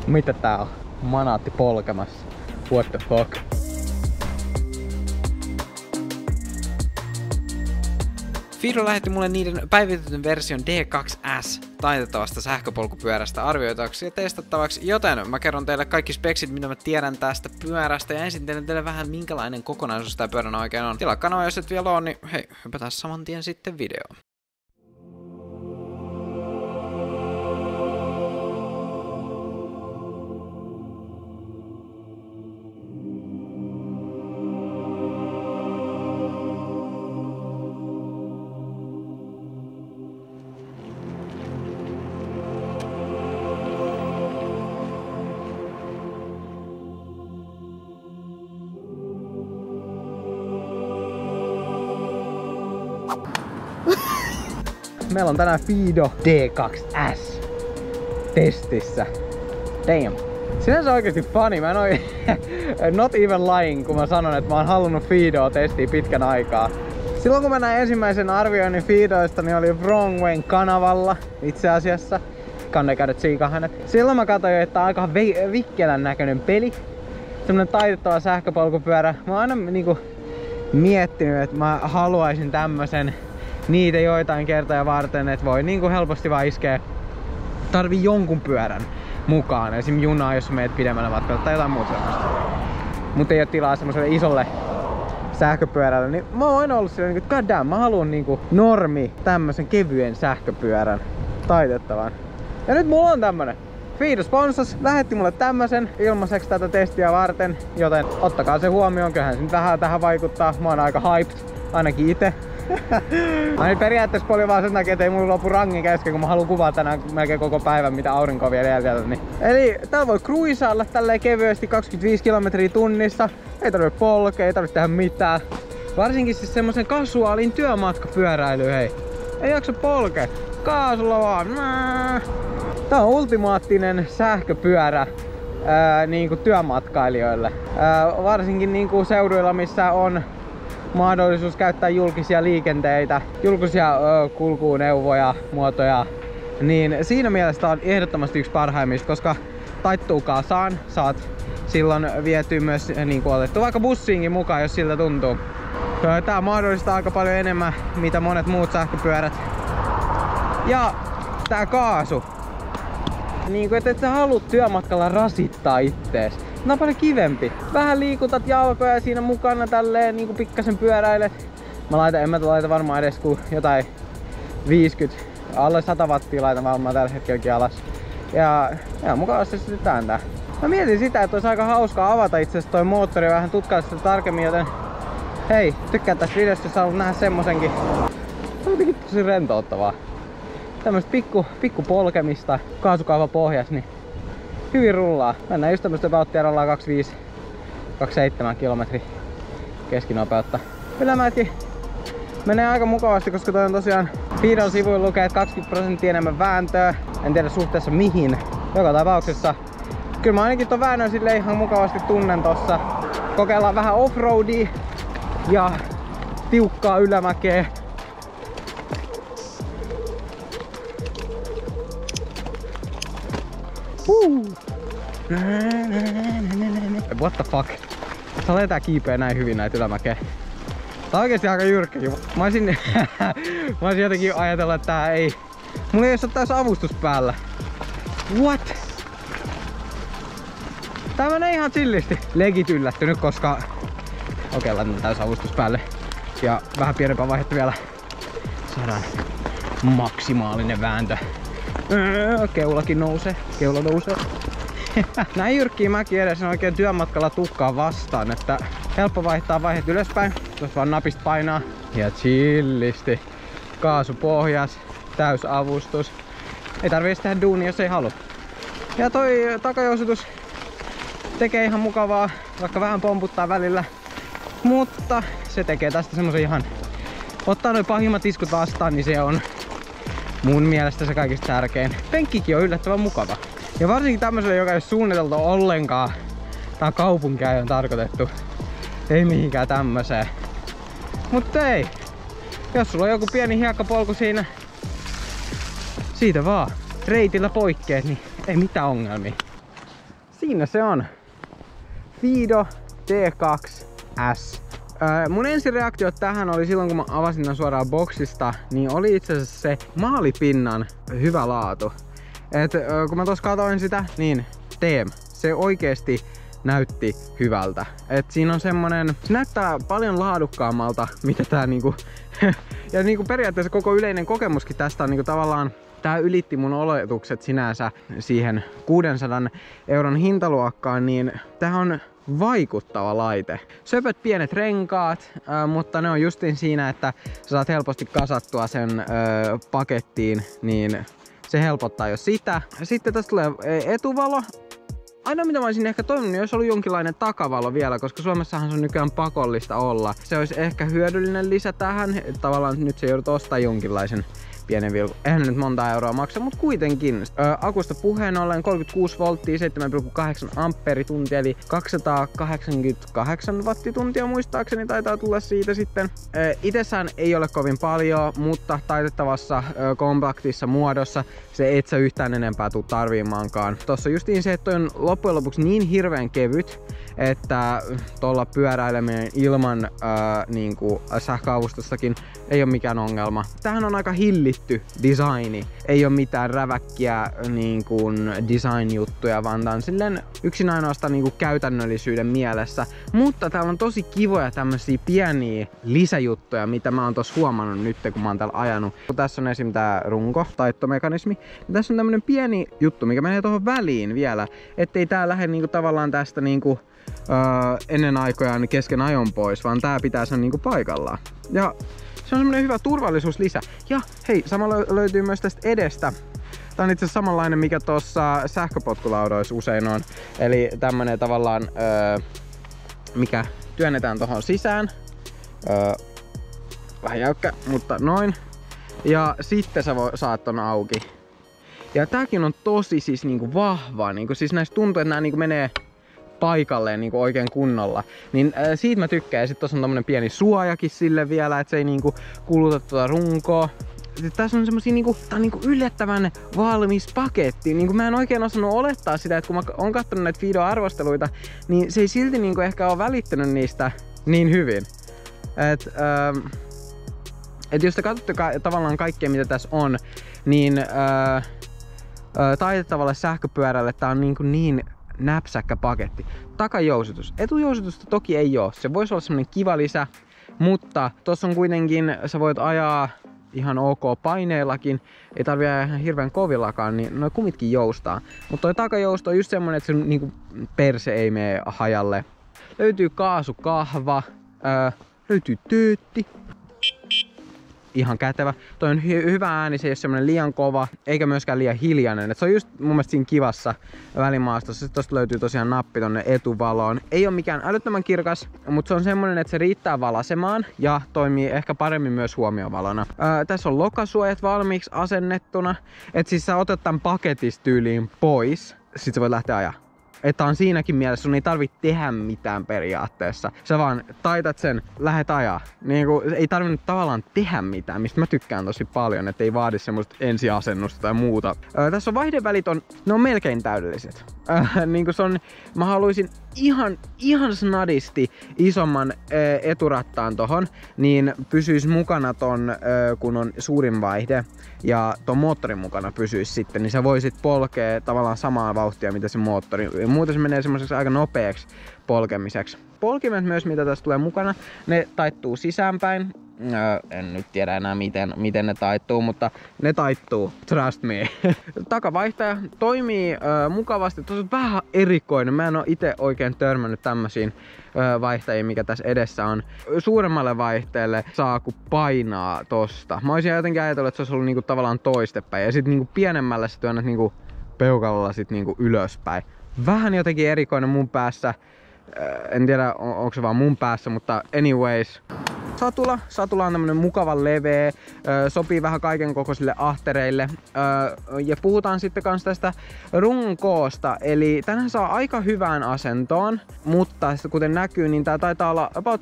Mitä tää on? Manaatti polkemassa. What the fuck? Fido lähetti mulle niiden päivitetyn version D2S taitettavasta sähköpolkupyörästä arvioitavaksi ja testattavaksi, joten mä kerron teille kaikki speksit, mitä mä tiedän tästä pyörästä ja esittelen teille vähän minkälainen kokonaisuus tää pyörän oikein on. Tilaa kanava, jos et vielä oo, niin hei, hypätään saman tien sitten videoon. Meillä on tänään Fido D2S testissä. Damn. Sinänsä oikeesti funny. Mä en oo not even lying, kun mä sanon, että mä oon halunnut Fidoa testiä pitkän aikaa. Silloin kun mä näin ensimmäisen arvioinnin Fidoista, niin oli Wrong Wayn kanavalla itse asiassa. Kannattaa käydä tsiikaa hänet. Silloin mä katsoin, että on aika vikkelän näköinen peli. Semmonen taitettava sähköpolkupyörä. Mä oon aina niinku miettinyt, että mä haluaisin tämmösen niitä joitain kertoja varten, että voi niinku helposti vaan iskeä. Tarvii jonkun pyörän mukaan, esim. Junaa, jos meet pidemmällä matkalla tai jotain muuta semmoista. Mut ei oo tilaa semmoselle isolle sähköpyörälle, niin mä oon aina ollut silleen, että god damn, mä haluun niinku normi tämmösen kevyen sähköpyörän taitettavan. Ja nyt mulla on tämmönen. Fido sponsors lähetti mulle tämmösen ilmaiseksi tätä testiä varten, joten ottakaa se huomioon, kyllähän se nyt vähän tähän vaikuttaa. Mä oon aika hyped, ainakin ite. Mä nyt periaatteessa paljon vaan sen takia, ettei mulla lopu rangi kesken, kun mä haluan kuvaa tänään melkein koko päivän, mitä aurinko on vielä jäljellä. Niin. Eli täällä voi cruisailla tälleen kevyesti 25 kilometriä tunnissa. Ei tarvitse polkea, ei tarvitse tehdä mitään. Varsinkin siis semmosen kasuaalin työmatkapyöräily, hei. Ei jaksa polkea. Kaasulla vaan. Tää on ultimaattinen sähköpyörä niinku työmatkailijoille. Varsinkin niinku seuduilla, missä on mahdollisuus käyttää julkisia liikenteitä, julkisia kulkuneuvoja, muotoja, niin siinä mielessä on ehdottomasti yksi parhaimmista, koska taittuu kasaan, saat silloin vietyä myös niin kuin otettu vaikka bussiinkin mukaan, jos siltä tuntuu. Tää mahdollistaa aika paljon enemmän, mitä monet muut sähköpyörät. Ja tää kaasu. Niin kuin et sä haluut työmatkalla rasittaa ittees. Tää on paljon kivempi. Vähän liikutat jalkoja siinä mukana tälleen, niinku pikkasen pyöräilet. En mä laita varmaan edes kuin jotain 50, alle 100 wattia laitan varmaan tällä hetkelläkin alas. Ja mukavasti se sytytään tää. Mä mietin sitä, että olisi aika hauskaa avata itse asiassa toi moottori ja vähän tutkailla sitä tarkemmin, joten hei, tykkää tästä videosta, jos haluat nähdä semmosenkin. Se on jotenkin tosi rentouttavaa. Tämmöstä pikku polkemista, kaasukaava pohjas, niin hyvin rullaa. Mennään just tämmöstä vauhtia 25-27 kilometri keskinopeutta. Ylämäki menee aika mukavasti, koska toi on tosiaan Fidon sivuilla lukee, että 20% enemmän vääntöä. En tiedä suhteessa mihin. Joka tapauksessa kyllä mä ainakin ton väännön silleen ihan mukavasti tunnen tossa. Kokeillaan vähän offroadia ja tiukkaa ylämäkeä. What the fuck? Sä letää kiipeä näin hyvin näitä ylämäkeä. Tää on oikeesti aika jyrkkäkin. Mä olisin jotenkin ajatellut, että tää ei... Mulla ei edes oo täys avustus päällä. What? Tää menee ihan chillisti. Legit yllättynyt, koska... Okei, laitan täys avustus päälle. Ja vähän pienempää vaihetta vielä. Saadaan maksimaalinen vääntö. Keulakin nousee. Keula nousee. Näin jyrkkiä mäki edes oikein työmatkalla tukkaa vastaan, että helppo vaihtaa vaiheet ylöspäin. Tuossa vaan napista painaa. Ja chillisti. Kaasupohjas. Täys avustus. Ei tarvii tehdä duunia, jos ei halua. Ja toi takajousutus tekee ihan mukavaa, vaikka vähän pomputtaa välillä. Mutta se tekee tästä semmosen ihan... Ottaa noi pahimmat iskut vastaan, niin se on mun mielestä se kaikista tärkein. Penkkikin on yllättävän mukava. Ja varsinkin tämmöiselle, joka ei ole suunniteltu ollenkaan. Tää kaupunkia on tarkoitettu. Ei mihinkään tämmöseen. Mutta ei. Jos sulla on joku pieni hiekkapolku siinä, siitä vaan reitillä poikkeet, niin ei mitään ongelmia. siinä se on. Fido D2S. Mun ensireaktio tähän oli silloin, kun mä avasin nää suoraan boksista, niin oli itse asiassa se maalipinnan hyvä laatu. Kun mä tuossa katoin sitä, niin se oikeesti näytti hyvältä. Siinä on semmonen, se näyttää paljon laadukkaammalta, mitä tää niinku, ja niinku periaatteessa koko yleinen kokemuskin tästä on niinku tavallaan, tää ylitti mun oletukset sinänsä siihen 600 € hintaluokkaan, niin tää on vaikuttava laite. Söpöt pienet renkaat, mutta ne on justiin siinä, että sä saat helposti kasattua sen pakettiin, niin se helpottaa jo sitä. Sitten tästä tulee etuvalo. Ainoa mitä mä olisin ehkä toivonut, niin olisi ollut jonkinlainen takavalo vielä, koska Suomessahan se on nykyään pakollista olla. Se olisi ehkä hyödyllinen lisä tähän. Tavallaan nyt se joudut ostaa jonkinlaisen pienen vilkun. Eihän nyt monta euroa maksa, mutta kuitenkin. Akusta puheen ollen 36 volttia, 7,8 amperituntia, eli 288 wattituntia muistaakseni taitaa tulla siitä sitten. Itsessään ei ole kovin paljon, mutta taitettavassa kompaktissa muodossa se et sä yhtään enempää tuu tarviimaankaan. Tossa justiin se, että toi on loppujen lopuksi niin hirveän kevyt, että tuolla pyöräileminen ilman niinku sähköavustustakin ei ole mikään ongelma. Tämähän on aika hillitty designi. Ei ole mitään räväkkiä niinku design-juttuja, vaan tää on silleen yksin ainoastaan niinku käytännöllisyyden mielessä. Mutta täällä on tosi kivoja tämmösiä pieniä lisäjuttuja, mitä mä oon tossa huomannut nyt, kun mä oon täällä ajanut. Tässä on esim. Tää runko, taittomekanismi. Ja tässä on tämmönen pieni juttu, mikä menee tuohon väliin vielä, ettei tää lähde niinku tavallaan tästä niinku ennen aikojaan kesken ajon pois, vaan tää pitää sen niinku paikallaan. Ja se on semmonen hyvä turvallisuuslisä. Ja hei, samalla löytyy myös tästä edestä. Tää on itse asiassa samanlainen, mikä tuossa sähköpotkulaudoissa usein on. Eli tämmönen tavallaan, mikä työnnetään tohon sisään. Vähän jäykkä, mutta noin. Ja sitten sä saat ton auki. Ja tääkin on tosi siis niinku vahva. Niinku, siis näistä tuntuu, että nää niinku menee paikalleen niinku oikein kunnolla. Niin siitä mä tykkään. Ja sit tossa on tommonen pieni suojakin sille vielä, että se ei niinku kuluta tuota runkoa. Sitten tässä on semmosia niinku, tää on niinku yllättävän valmis paketti. Niinku mä en oikein osannut olettaa sitä, että kun mä oon kattonut näitä Fido-arvosteluita, niin se ei silti niinku ehkä ole välittänyt niistä niin hyvin. Et jos te katsotte tavallaan kaikkea mitä tässä on, niin taitettavalle sähköpyörälle tää on niin näpsäkkä paketti. Takajousitus. Etujousutusta toki ei oo. Se voisi olla semmonen kiva lisä, mutta tossa on kuitenkin, sä voit ajaa ihan ok paineillakin, ei tarvii ajaa ihan hirveän kovillakaan, niin noi kumitkin joustaa. Mutta toi takajousto on just semmonen, että se niinku perse ei mene hajalle. Löytyy kaasukahva, löytyy töötti. Ihan kätevä. Toi on hyvä ääni, se ei ole semmonen liian kova, eikä myöskään liian hiljainen. Et se on just mun mielestä siinä kivassa välimaastossa. Sitten tosta löytyy tosiaan nappi tonne etuvaloon. Ei ole mikään älyttömän kirkas, mutta se on semmonen, että se riittää valasemaan ja toimii ehkä paremmin myös huomiovalona. Tässä on lokasuojat valmiiksi asennettuna. Et siis sä otat tän paketista tyyliin pois, sit sä voit lähteä ajaa. Että on siinäkin mielessä, sun ei tarvitse tehdä mitään periaatteessa. Sä vaan taitat sen, lähet ajaa. Niinku, ei tarvinnut tavallaan tehdä mitään, mistä mä tykkään tosi paljon, että ei vaadi semmoista ensiasennusta tai muuta. Tässä on vaihdevälit, ne on melkein täydelliset. Niinku se on, mä haluaisin ihan snadisti isomman eturattaan tohon, niin pysyis mukana ton, kun on suurin vaihde, ja ton moottorin mukana pysyis sitten, niin sä voisit polkea tavallaan samaa vauhtia, mitä se moottori. Muuten se menee semmoiseksi aika nopeaksi polkemiseksi. Polkimet myös, mitä tässä tulee mukana, ne taittuu sisäänpäin. En nyt tiedä enää miten ne taittuu, mutta ne taittuu, trust me. Takavaihtaja toimii mukavasti, tosi on vähän erikoinen. Mä en oo ite oikein törmännyt tämmösiin vaihtajiin, mikä tässä edessä on. Suuremmalle vaihteelle saa kun painaa tosta. Mä olisin jotenkin ajatellut, että se olisi ollut niinku tavallaan toistepäin. Ja sit niinku pienemmälle sä työnnät niinku peukalolla sit niinku ylöspäin. Vähän jotenkin erikoinen mun päässä. En tiedä onko se vaan mun päässä, mutta anyways. Satula on tämmönen mukavan leveä, sopii vähän kaiken kokoisille ahtereille. Ja puhutaan sitten kans tästä rungon koosta, eli tänhän saa aika hyvään asentoon, mutta kuten näkyy, niin tää taitaa olla about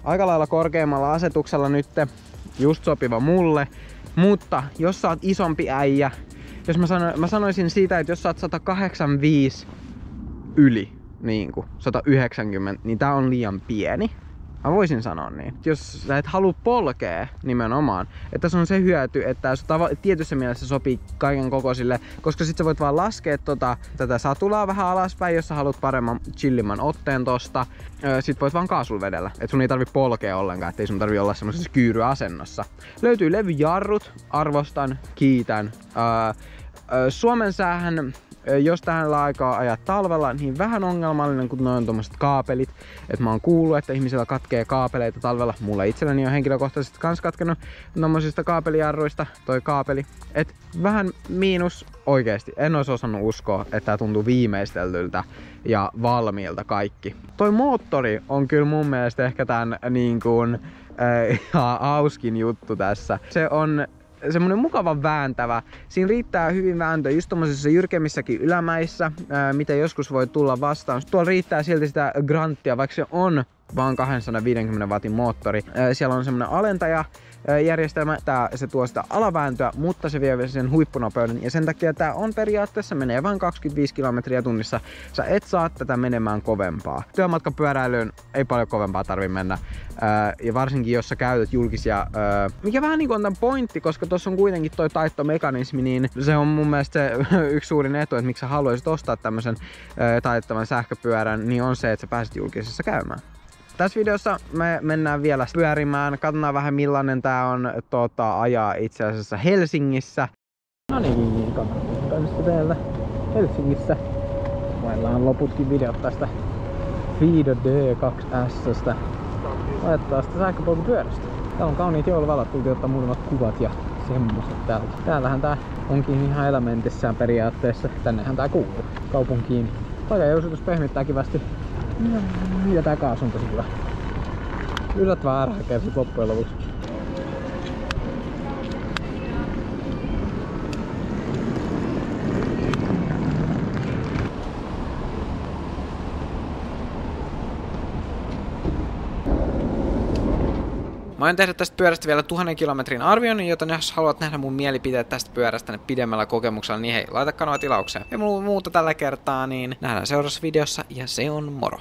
aika lailla korkeammalla asetuksella nyt, just sopiva mulle. Mutta jos sä oot isompi äijä, jos mä sanoisin siitä, että jos sä oot 185 yli niinku 190, niin tää on liian pieni. Mä voisin sanoa niin. Jos sä et halua polkea nimenomaan, että tässä on se hyöty, että tietyssä mielessä sopii kaiken kokoisille, koska sit sä voit vaan laskea tätä satulaa vähän alaspäin, jos sä haluat paremman chillimman otteen tosta. Sit voit vaan kaasulla vedellä, et sun ei tarvi polkea ollenkaan, ettei sun tarvi olla semmosessa kyyryasennossa. Löytyy levyjarrut, arvostan, kiitän. Suomen säähän, jos tähän aikaa ajat talvella, niin vähän ongelmallinen, kun noin tommoset kaapelit. Et mä oon kuullut, että ihmisillä katkee kaapeleita talvella. Mulla itselläni on henkilökohtaisesti kans katkenut tommosista kaapelijarruista toi kaapeli. Et vähän miinus oikeesti. En ois osannut uskoa, että tää tuntuu viimeisteltyltä ja valmiilta kaikki. Toi moottori on kyllä mun mielestä ehkä tän niin kuin hauskin juttu tässä. Se on semmonen mukava vääntävä. Siinä riittää hyvin vääntöä just tommosissa jyrkemmissäkin ylämäissä, mitä joskus voi tulla vastaan. Tuolla riittää silti sitä granttia, vaikka se on vaan 250 wattin moottori. Siellä on semmonen alentajajärjestelmä, se tuo sitä alavääntöä, mutta se vie sen huippunopeuden ja sen takia tää on periaatteessa menee vain 25 kilometriä tunnissa. Sä et saa tätä menemään kovempaa. Työmatkapyöräilyyn ei paljon kovempaa tarvi mennä. Ja varsinkin jos sä käytät julkisia, mikä vähän niinku on tämän pointti, koska tossa on kuitenkin toi taittomekanismi, niin se on mun mielestä se yksi suurin etu, että miksi sä haluaisit ostaa tämmösen taitettavan sähköpyörän, niin on se, että sä pääset julkisessa käymään. Tässä videossa me mennään vielä pyörimään, katsotaan vähän millainen tää on ajaa itse asiassa Helsingissä. No niin, kannattaa teillä Helsingissä. Meillä on loputkin videot tästä Fido D2S:stä. Laitetaan sitä sähköpolkupyörästä. Täällä on kauniit jouluvalot, tultiin ottaa muutamat kuvat ja semmoset täältä. Täällähän tää onkin ihan elementissään periaatteessa. Tännehän tää kuuluu kaupunkiin. Takajousutus pehmittää kivasti. Ja tää kaasu on tosi hyvä. Yllättävän ärhäkeä sit loppujen lopuksi. Mä aion tehdä tästä pyörästä vielä 1000 kilometrin arvioinnin, joten jos haluat nähdä mun mielipiteet tästä pyörästä pidemmällä kokemuksella, niin hei, laita kanava tilaukseen. Ja muuta tällä kertaa, niin nähdään seuraavassa videossa ja se on moro!